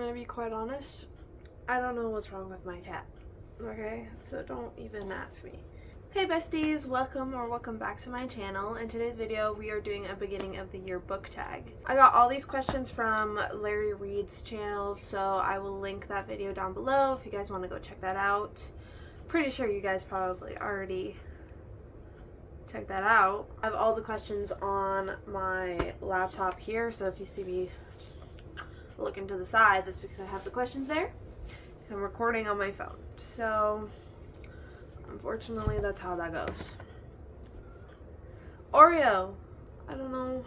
gonna be quite honest, I don't know what's wrong with my cat. Okay, so don't even ask me. Hey besties, welcome back to my channel. In today's video, we are doing a beginning of the year book tag. I got all these questions from Larry Reed's channel, so I will link that video down below if you guys want to go check that out. Pretty sure you guys probably already checked that out. I have all the questions on my laptop here, so if you see me just looking to the side, that's because I have the questions there. Because I'm recording on my phone. So unfortunately, that's how that goes. Oreo. I don't know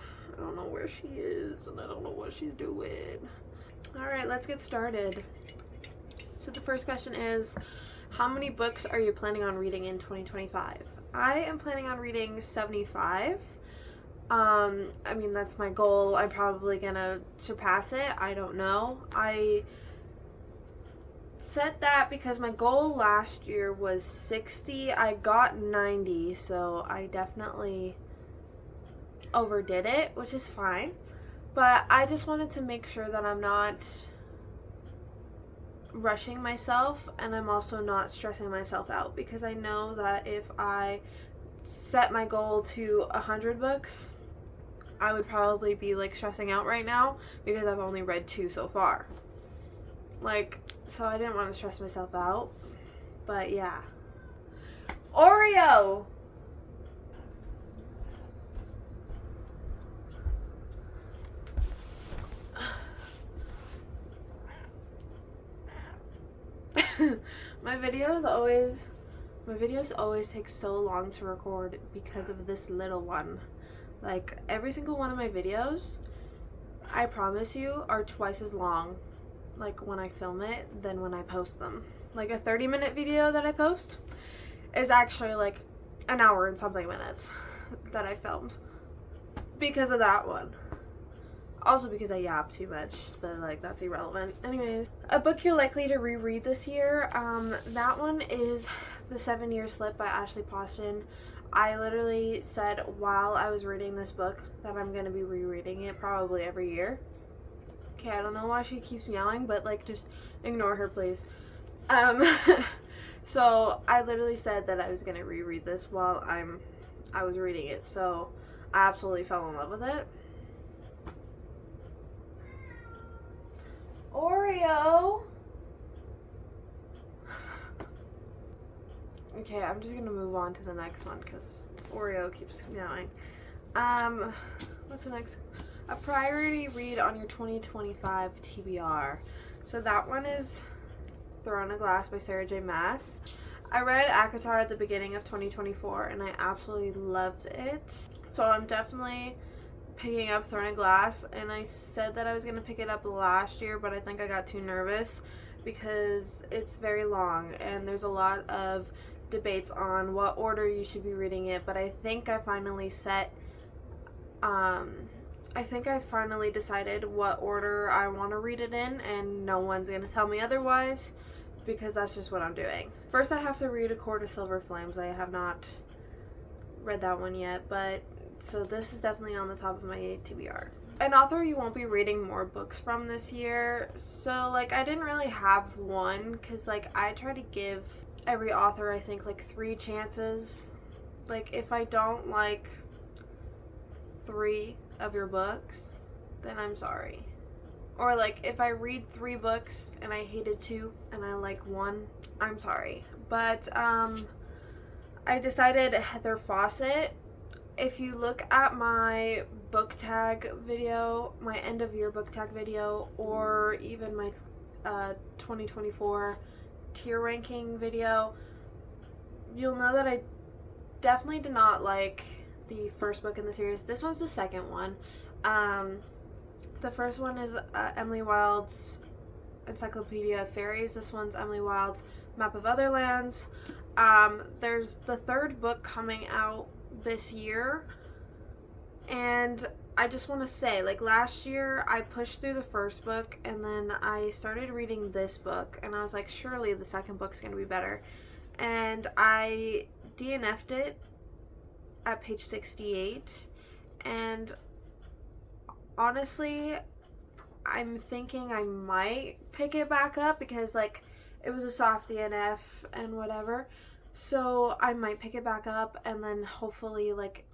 where she is, and I don't know what she's doing. Alright, let's get started. So the first question is, how many books are you planning on reading in 2025? I am planning on reading 75. I mean, that's my goal. I'm probably gonna surpass it. I don't know. I said that because my goal last year was 60. I got 90, so I definitely overdid it, which is fine. But I just wanted to make sure that I'm not rushing myself, and I'm also not stressing myself out, because I know that if I set my goal to 100 books, I would probably be like stressing out right now because I've only read 2 so far. So I didn't want to stress myself out. But yeah. Oreo! My videos always take so long to record because of this little one. Like, every single one of my videos, I promise you, are twice as long, like, when I film it than when I post them. Like, a 30-minute video that I post is actually like an hour and something minutes that I filmed because of that one. Also because I yap too much, but like, that's irrelevant. Anyways, a book you're likely to reread this year, that one is The 7-Year Slip by Ashley Poston. I literally said while I was reading this book that I'm going to be rereading it probably every year. Okay, I don't know why she keeps meowing, but like, just ignore her, please. So I literally said that I was going to reread this while I was reading it, so I absolutely fell in love with it. Oreo! Okay, I'm just gonna move on to the next one because Oreo keeps meowing. What's the next? A priority read on your 2025 TBR. So that one is Throne of Glass by Sarah J. Maas. I read ACOTAR at the beginning of 2024 and I absolutely loved it. So I'm definitely picking up Throne of Glass, and I said that I was going to pick it up last year, but I think I got too nervous because it's very long and there's a lot of debates on what order you should be reading it, but I think I finally decided what order I want to read it in, and no one's going to tell me otherwise because that's just what I'm doing. First, I have to read A Court of Silver Flames. I have not read that one yet, but so this is definitely on the top of my TBR. An author you won't be reading more books from this year. So like, I didn't really have one because like, I try to give every author, I think, like 3 chances. Like, if I don't like 3 of your books, then I'm sorry. Or like, if I read 3 books and I hated 2 and I like 1, I'm sorry. But I decided Heather Fawcett. If you look at my book tag video, my end of year book tag video, or even my 2024 tier ranking video, you'll know that I definitely did not like the first book in the series. This one's the second one. The first one is Emily Wilde's Encyclopedia of Fairies. This one's Emily Wilde's Map of Other Lands. There's the 3rd book coming out this year, and I just want to say, like, last year I pushed through the first book and then I started reading this book and I was like, surely the second book's gonna be better, and I DNF'd it at page 68, and honestly I'm thinking I might pick it back up because, like, it was a soft DNF and whatever. So I might pick it back up, and then hopefully, like,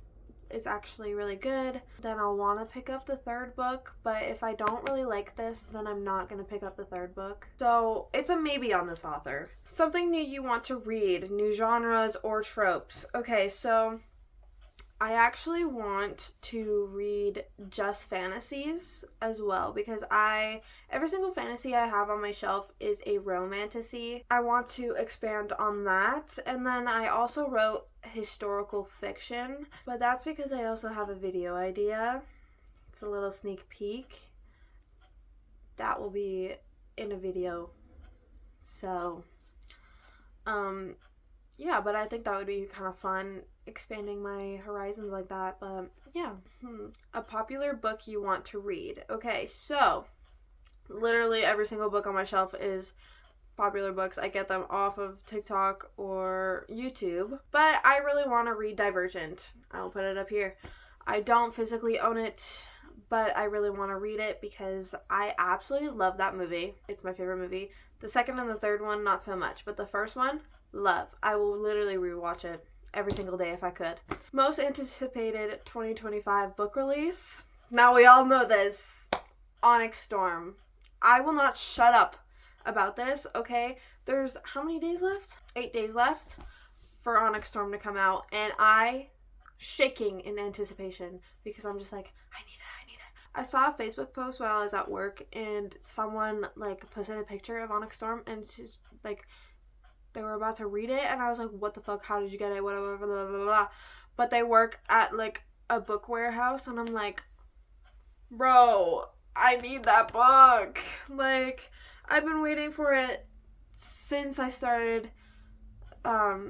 it's actually really good. Then I'll want to pick up the third book. But if I don't really like this, then I'm not going to pick up the third book. So it's a maybe on this author. Something new you want to read, new genres or tropes. Okay, so I actually want to read just fantasies as well, because every single fantasy I have on my shelf is a romantasy. I want to expand on that. And then I also wrote historical fiction, but that's because I also have a video idea. It's a little sneak peek. That will be in a video. So, yeah, but I think that would be kind of fun, expanding my horizons like that. But yeah, a popular book you want to read. Okay, so literally every single book on my shelf is popular books. I get them off of TikTok or YouTube, but I really want to read Divergent. I'll put it up here. I don't physically own it, but I really want to read it because I absolutely love that movie. It's my favorite movie. The second and the third one, not so much, but the first one, love. I will literally rewatch it every single day if I could. Most anticipated 2025 book release. Now we all know this. Onyx Storm. I will not shut up about this, okay? There's how many days left? 8 days left for Onyx Storm to come out, and I shaking in anticipation because I'm just like, I need it. I saw a Facebook post while I was at work, and someone like posted a picture of Onyx Storm, and she's like, they were about to read it, and I was like, what the fuck, how did you get it, whatever, blah, blah, blah, blah. But they work at like a book warehouse, and I'm like, bro, I need that book. Like, I've been waiting for it since I started,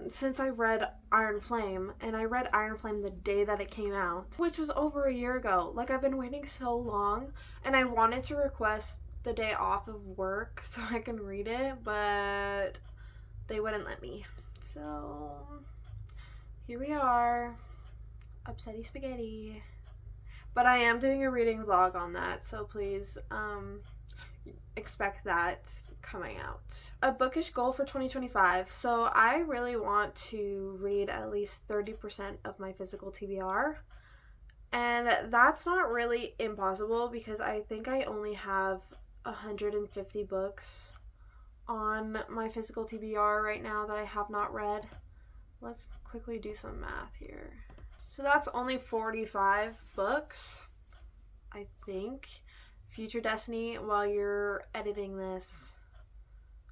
since I read Iron Flame, and I read Iron Flame the day that it came out, which was over a year ago. Like, I've been waiting so long, and I wanted to request the day off of work so I can read it, but they wouldn't let me. So here we are, upsetty spaghetti. But I am doing a reading vlog on that, so please expect that coming out. A bookish goal for 2025. So I really want to read at least 30% of my physical TBR. And that's not really impossible because I think I only have 150 books on my physical TBR right now that I have not read. Let's quickly do some math here. So that's only 45 books, I think. Future Destiny, while you're editing this,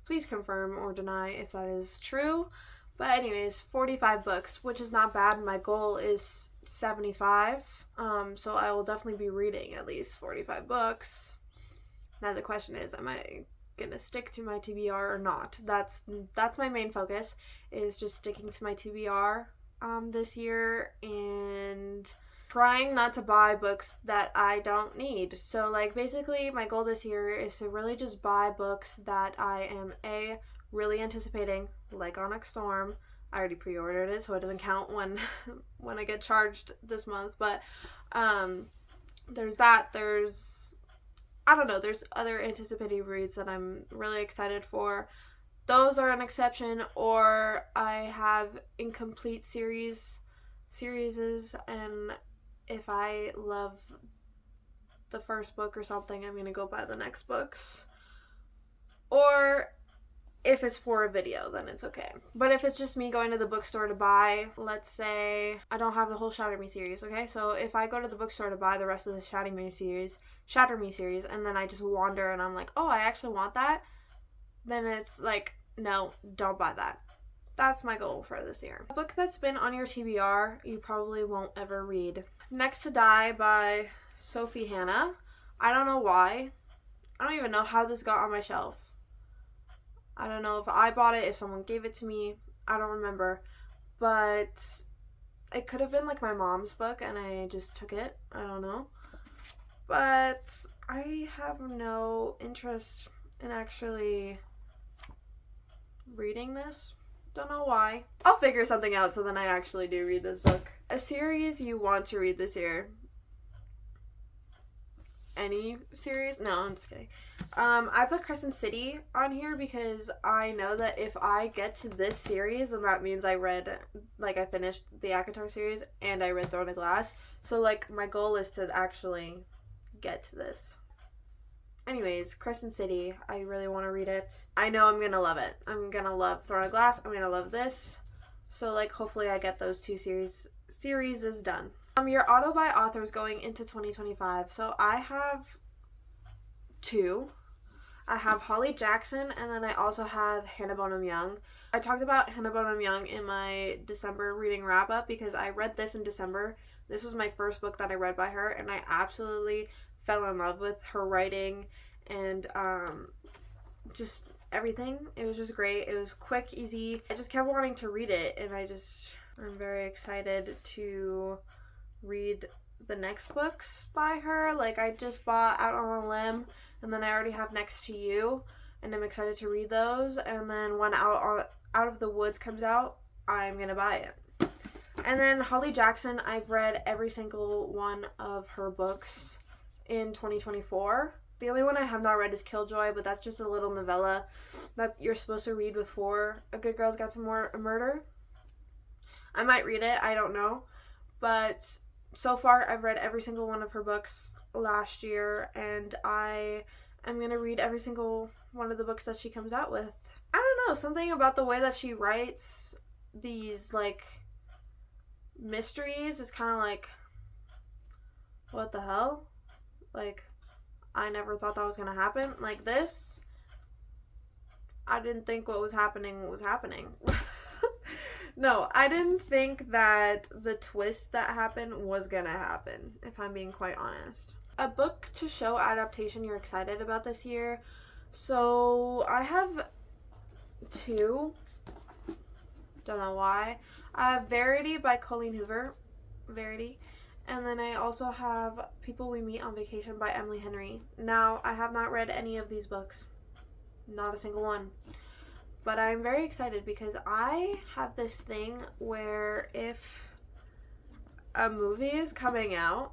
please confirm or deny if that is true. But anyways, 45 books, which is not bad. My goal is 75. So I will definitely be reading at least 45 books. Now the question is, am I gonna stick to my TBR or not? That's my main focus, is just sticking to my TBR this year and trying not to buy books that I don't need. So like basically my goal this year is to really just buy books that I am really anticipating, like Onyx Storm. I already pre-ordered it, so it doesn't count when I get charged this month, but there's that. There's other anticipated reads that I'm really excited for. Those are an exception, or I have incomplete series, and if I love the first book or something, I'm gonna go buy the next books. Or if it's for a video, then it's okay. But if it's just me going to the bookstore to buy, let's say I don't have the whole Shatter Me series, okay? So if I go to the bookstore to buy the rest of the Shatter Me series, and then I just wander and I'm like, oh, I actually want that, then it's like, no, don't buy that. That's my goal for this year. A book that's been on your TBR you probably won't ever read. Next to Die by Sophie Hannah. I don't know why. I don't even know how this got on my shelf. I don't know if I bought it, if someone gave it to me. I don't remember. But it could have been like my mom's book and I just took it. I don't know. But I have no interest in actually reading this. Don't know why. I'll figure something out so then I actually do read this book. A series you want to read this year. any series. No, I'm just kidding. I put Crescent City on here because I know that if I get to this series, then that means I finished the ACOTAR series and I read Throne of Glass. So, like, my goal is to actually get to this. Anyways, Crescent City, I really want to read it. I know I'm gonna love it. I'm gonna love Throne of Glass. I'm gonna love this. So, like, hopefully I get those two series is done. Your auto by authors going into 2025. So I have two. I have Holly Jackson, and then I also have Hannah Bonham Young. I talked about Hannah Bonham Young in my December reading wrap up because I read this in December. This was my first book that I read by her, and I absolutely fell in love with her writing and just everything. It was just great. It was quick, easy. I just kept wanting to read it, and I'm very excited to read the next books by her. Like, I just bought Out on a Limb, and then I already have Next to You, and I'm excited to read those. And then when Out of the Woods comes out, I'm gonna buy it. And then Holly Jackson, I've read every single one of her books in 2024. The only one I have not read is Killjoy, but that's just a little novella that you're supposed to read before A Good Girl's Got to Murder. I might read it, I don't know. But so far, I've read every single one of her books last year, and I am going to read every single one of the books that she comes out with. I don't know, something about the way that she writes these, like, mysteries is kind of like, what the hell? Like, I never thought that was going to happen. Like this, I didn't think what was happening was happening. No, I didn't think that the twist that happened was gonna happen, if I'm being quite honest. A book to show adaptation you're excited about this year. So, I have two. Don't know why. I have Verity by Colleen Hoover. Verity. And then I also have People We Meet on Vacation by Emily Henry. Now, I have not read any of these books. Not a single one. But I'm very excited because I have this thing where if a movie is coming out,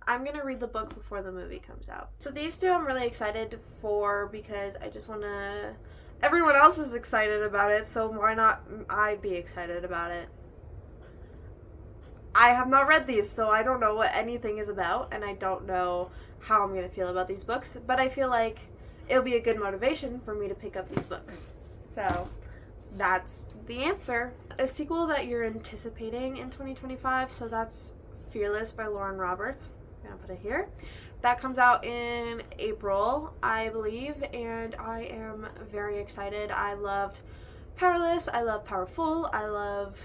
I'm going to read the book before the movie comes out. So these two I'm really excited for because I just want to... Everyone else is excited about it, so why not I be excited about it? I have not read these, so I don't know what anything is about, and I don't know how I'm going to feel about these books, but I feel like it'll be a good motivation for me to pick up these books. So, that's the answer. A sequel that you're anticipating in 2025, so that's Fearless by Lauren Roberts. I'm going to put it here. That comes out in April, I believe, and I am very excited. I loved Powerless, I love Powerful, I love...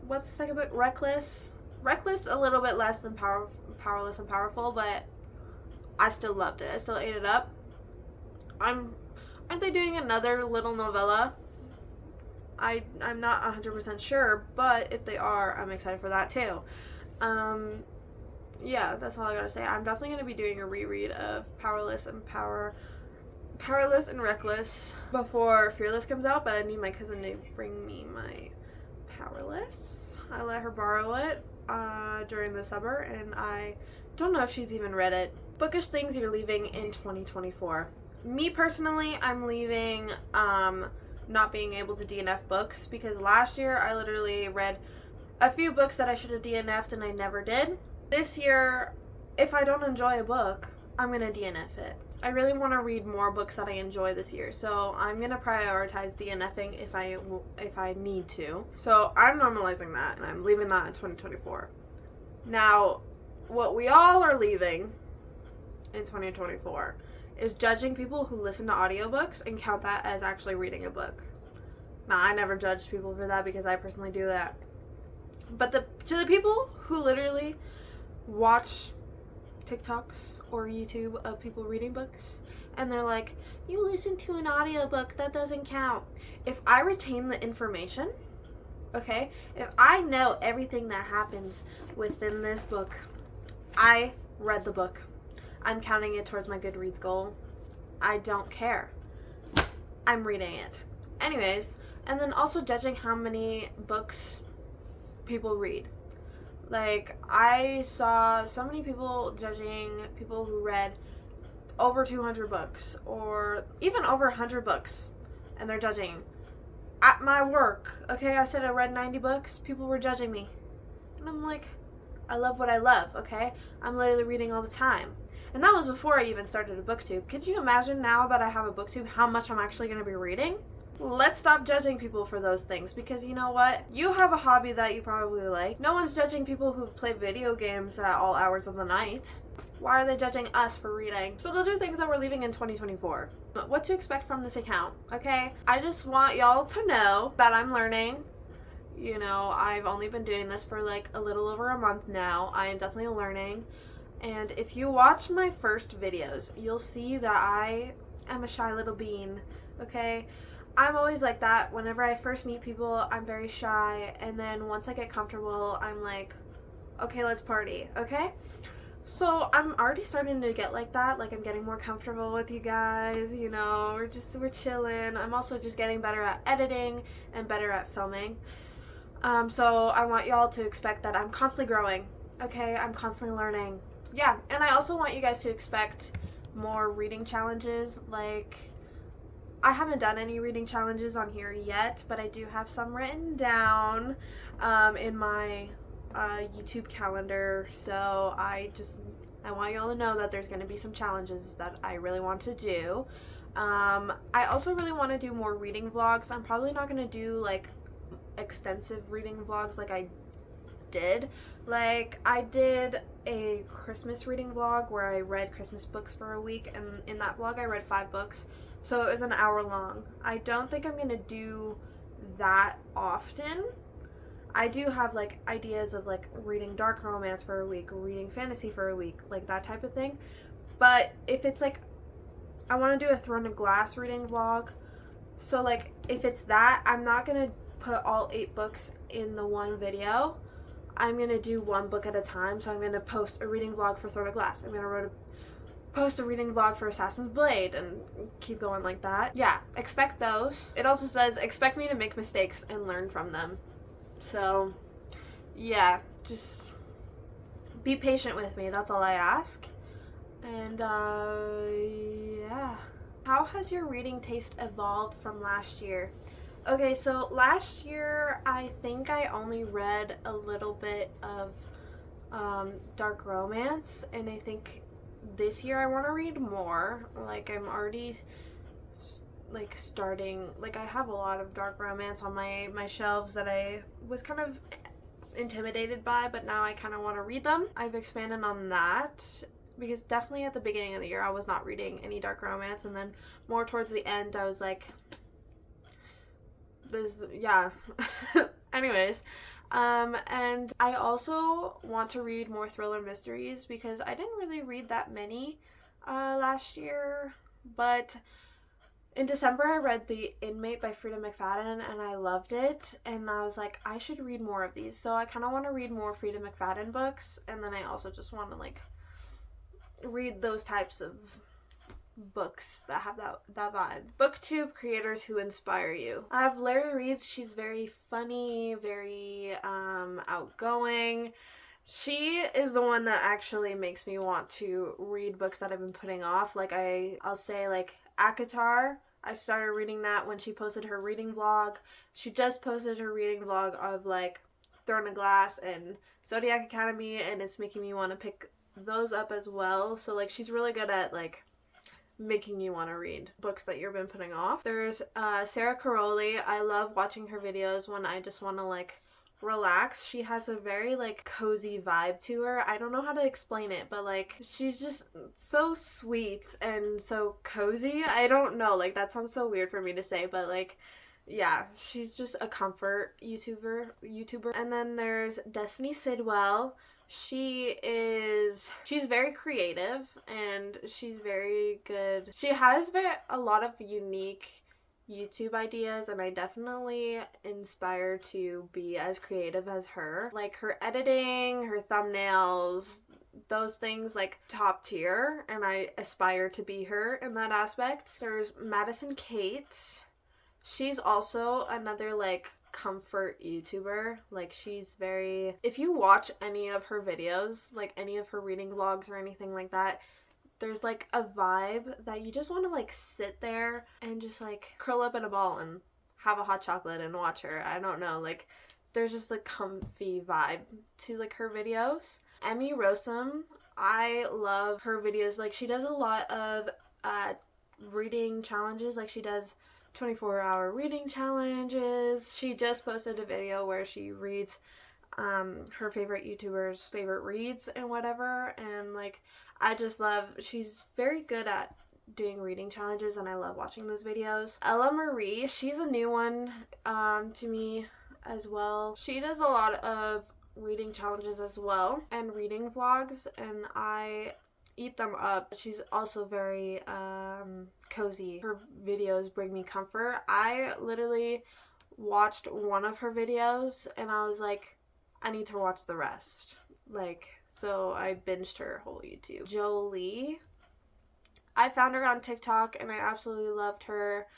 What's the second book? Reckless. Reckless a little bit less than Powerless and Powerful, but I still loved it. I still ate it up. Aren't they doing another little novella? I'm not 100% sure, but if they are, I'm excited for that too. Yeah, that's all I gotta say. I'm definitely gonna be doing a reread of Powerless and Reckless before Fearless comes out, but I need my cousin to bring me my Powerless. I let her borrow it during the summer, and I don't know if she's even read it. Bookish things you're leaving in 2024. Me personally, I'm leaving not being able to DNF books because last year I literally read a few books that I should have DNF'd and I never did. This year, if I don't enjoy a book, I'm going to DNF it. I really want to read more books that I enjoy this year, so I'm going to prioritize DNFing if I need to. So I'm normalizing that, and I'm leaving that in 2024. Now, what we all are leaving in 2024 is judging people who listen to audiobooks and count that as actually reading a book. Now, I never judged people for that because I personally do that. But to the people who literally watch TikToks or YouTube of people reading books and they're like, you listen to an audiobook, that doesn't count. If I retain the information, okay, if I know everything that happens within this book, I read the book. I'm counting it towards my Goodreads goal. I don't care. I'm reading it. Anyways, and then also judging how many books people read. Like, I saw so many people judging people who read over 200 books or even over 100 books, and they're judging. At my work, okay, I said I read 90 books, people were judging me. And I'm like, I love what I love, okay? I'm literally reading all the time. And that was before I even started a booktube. Could you imagine now that I have a booktube how much I'm actually going to be reading? Let's stop judging people for those things, because you know what? You have a hobby that you probably like. No one's judging people who play video games at all hours of the night. Why are they judging us for reading? So those are things that we're leaving in 2024. What to expect from this account, okay? I just want y'all to know that I'm learning. You know, I've only been doing this for like a little over a month now. I am definitely learning. And if you watch my first videos, you'll see that I am a shy little bean, okay? I'm always like that. Whenever I first meet people, I'm very shy. And then once I get comfortable, I'm like, okay, let's party, okay? So I'm already starting to get like that. Like, I'm getting more comfortable with you guys, you know, we're chilling. I'm also just getting better at editing and better at filming. So I want y'all to expect that I'm constantly growing, okay? I'm constantly learning. Yeah, and I also want you guys to expect more reading challenges. Like, I haven't done any reading challenges on here yet, but I do have some written down in my YouTube calendar. So I want y'all to know that there's going to be some challenges that I really want to do. I also really want to do more reading vlogs. I'm probably not going to do like extensive reading vlogs like I did. Like, I did a Christmas reading vlog where I read Christmas books for a week, and in that vlog I read 5 books, so it was an hour long. I don't think I'm gonna do that often. I do have like ideas of like reading dark romance for a week, reading fantasy for a week, like that type of thing. But if it's like, I want to do a Throne of Glass reading vlog, so like if it's that, I'm not gonna put all 8 books in the one video. I'm going to do 1 book at a time. So I'm going to post a reading vlog for Throne of Glass. I'm going to post a reading vlog for Assassin's Blade and keep going like that. Yeah, expect those. It also says expect me to make mistakes and learn from them. So yeah, just be patient with me. That's all I ask. And yeah. How has your reading taste evolved from last year? Okay, so last year, I think I only read a little bit of dark romance, and I think this year I want to read more. Like, I'm already like starting, like, I have a lot of dark romance on my shelves that I was kind of intimidated by, but now I kind of want to read them. I've expanded on that, because definitely at the beginning of the year I was not reading any dark romance, and then more towards the end I was like, this, yeah. Anyways, and I also want to read more thriller mysteries, because I didn't really read that many last year, but in December I read The Inmate by Frida McFadden, and I loved it, and I was like, I should read more of these. So I kind of want to read more Frida McFadden books, and then I also just want to like read those types of books that have that vibe. Booktube creators who inspire you. I have Larry Reed's. She's very funny, very outgoing. She is the one that actually makes me want to read books that I've been putting off. Like, I'll say like Akatar. I started reading that when she posted her reading vlog. She just posted her reading vlog of like Throne of Glass and Zodiac Academy, and it's making me want to pick those up as well. So like, she's really good at like making you want to read books that you've been putting off. There's Sarah Caroli. I love watching her videos when I just want to like relax. She has a very like cozy vibe to her. I don't know how to explain it, but like, she's just so sweet and so cozy. I don't know, like, that sounds so weird for me to say, but like, yeah, she's just a comfort YouTuber. And then there's Destiny Sidwell. She's very creative and she's very good. She has a lot of unique YouTube ideas, and I definitely inspire to be as creative as her. Like, her editing, her thumbnails, those things, like, top tier, and I aspire to be her in that aspect. There's Madison Kate. She's also another like comfort YouTuber. Like she's very, if you watch any of her videos, like any of her reading vlogs or anything like that, there's like a vibe that you just want to like sit there and just like curl up in a ball and have a hot chocolate and watch her. I don't know, like there's just a comfy vibe to like her videos. Emmy Rossum, I love her videos. Like she does a lot of reading challenges. Like she does 24-hour reading challenges. She just posted a video where she reads her favorite YouTuber's favorite reads and whatever, and like I just love, she's very good at doing reading challenges and I love watching those videos. Ella Marie, she's a new one to me as well. She does a lot of reading challenges as well and reading vlogs, and I eat them up. She's also very cozy. Her videos bring me comfort. I literally watched one of her videos and I was like, I need to watch the rest. Like, so I binged her whole YouTube. Jolie, I found her on TikTok and I absolutely loved her.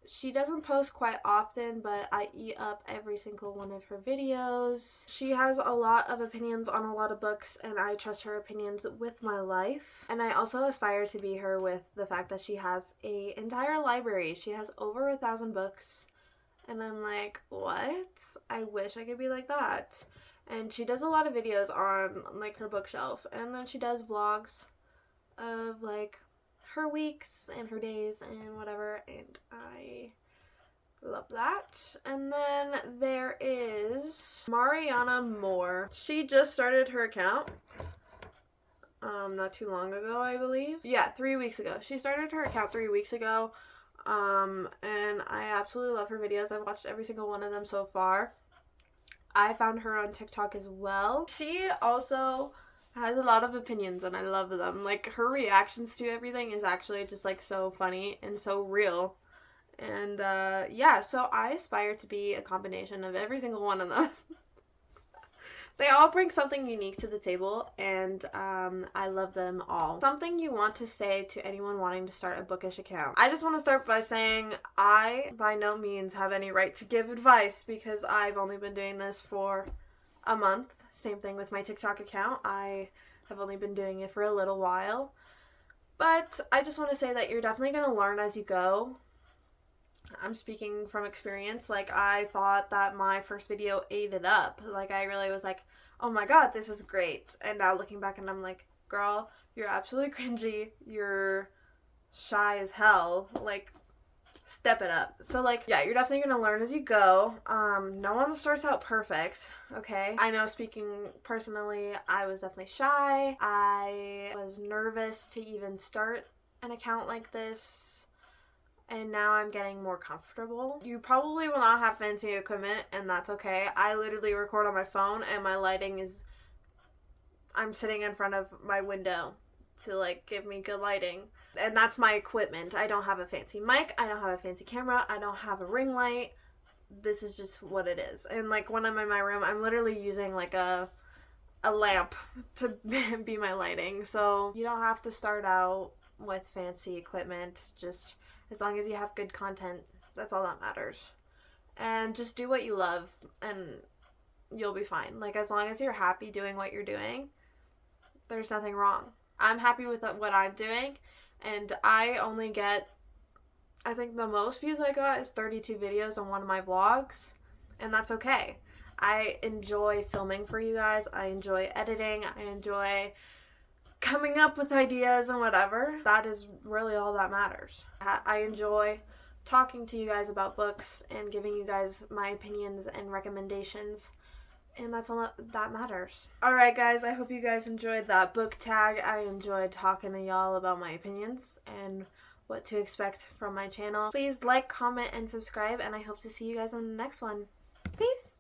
She doesn't post quite often, but I eat up every single one of her videos. She has a lot of opinions on a lot of books, and I trust her opinions with my life. And I also aspire to be her with the fact that she has an entire library. She has over 1,000 books. And I'm like, what? I wish I could be like that. And she does a lot of videos on like her bookshelf. And then she does vlogs of like her weeks and her days and whatever, and I love that. And then there is Mariana Moore. She just started her account not too long ago, I believe. Yeah, 3 weeks ago. She started her account 3 weeks ago, and I absolutely love her videos. I've watched every single one of them so far. I found her on TikTok as well. She also has a lot of opinions and I love them. Like her reactions to everything is actually just like so funny and so real. And yeah, so I aspire to be a combination of every single one of them. They all bring something unique to the table, and I love them all. Something you want to say to anyone wanting to start a bookish account. I just want to start by saying I by no means have any right to give advice because I've only been doing this for a month. Same thing with my TikTok account. I have only been doing it for a little while. But I just want to say that you're definitely going to learn as you go. I'm speaking from experience. Like, I thought that my first video ate it up. Like, I really was like, oh my god, this is great. And now looking back and I'm like, girl, you're absolutely cringy. You're shy as hell. Like, step it up. So, like, yeah, you're definitely gonna learn as you go. No one starts out perfect, okay? I know, speaking personally, I was definitely shy. I was nervous to even start an account like this. And now I'm getting more comfortable. You probably will not have fancy equipment, and that's okay. I literally record on my phone, and my lighting is... I'm sitting in front of my window to, like, give me good lighting. And that's my equipment. I don't have a fancy mic. I don't have a fancy camera. I don't have a ring light. This is just what it is. And, like, when I'm in my room, I'm literally using, like, a lamp to be my lighting. So you don't have to start out with fancy equipment. Just... as long as you have good content, that's all that matters. And just do what you love, and you'll be fine. Like, as long as you're happy doing what you're doing, there's nothing wrong. I'm happy with what I'm doing, and I only get, I think the most views I got is 32 videos on one of my vlogs, and that's okay. I enjoy filming for you guys. I enjoy editing. I enjoy coming up with ideas and whatever. That is really all that matters. I enjoy talking to you guys about books and giving you guys my opinions and recommendations, and that's all that matters. Alright guys, I hope you guys enjoyed that book tag. I enjoyed talking to y'all about my opinions and what to expect from my channel. Please like, comment, and subscribe, and I hope to see you guys on the next one. Peace!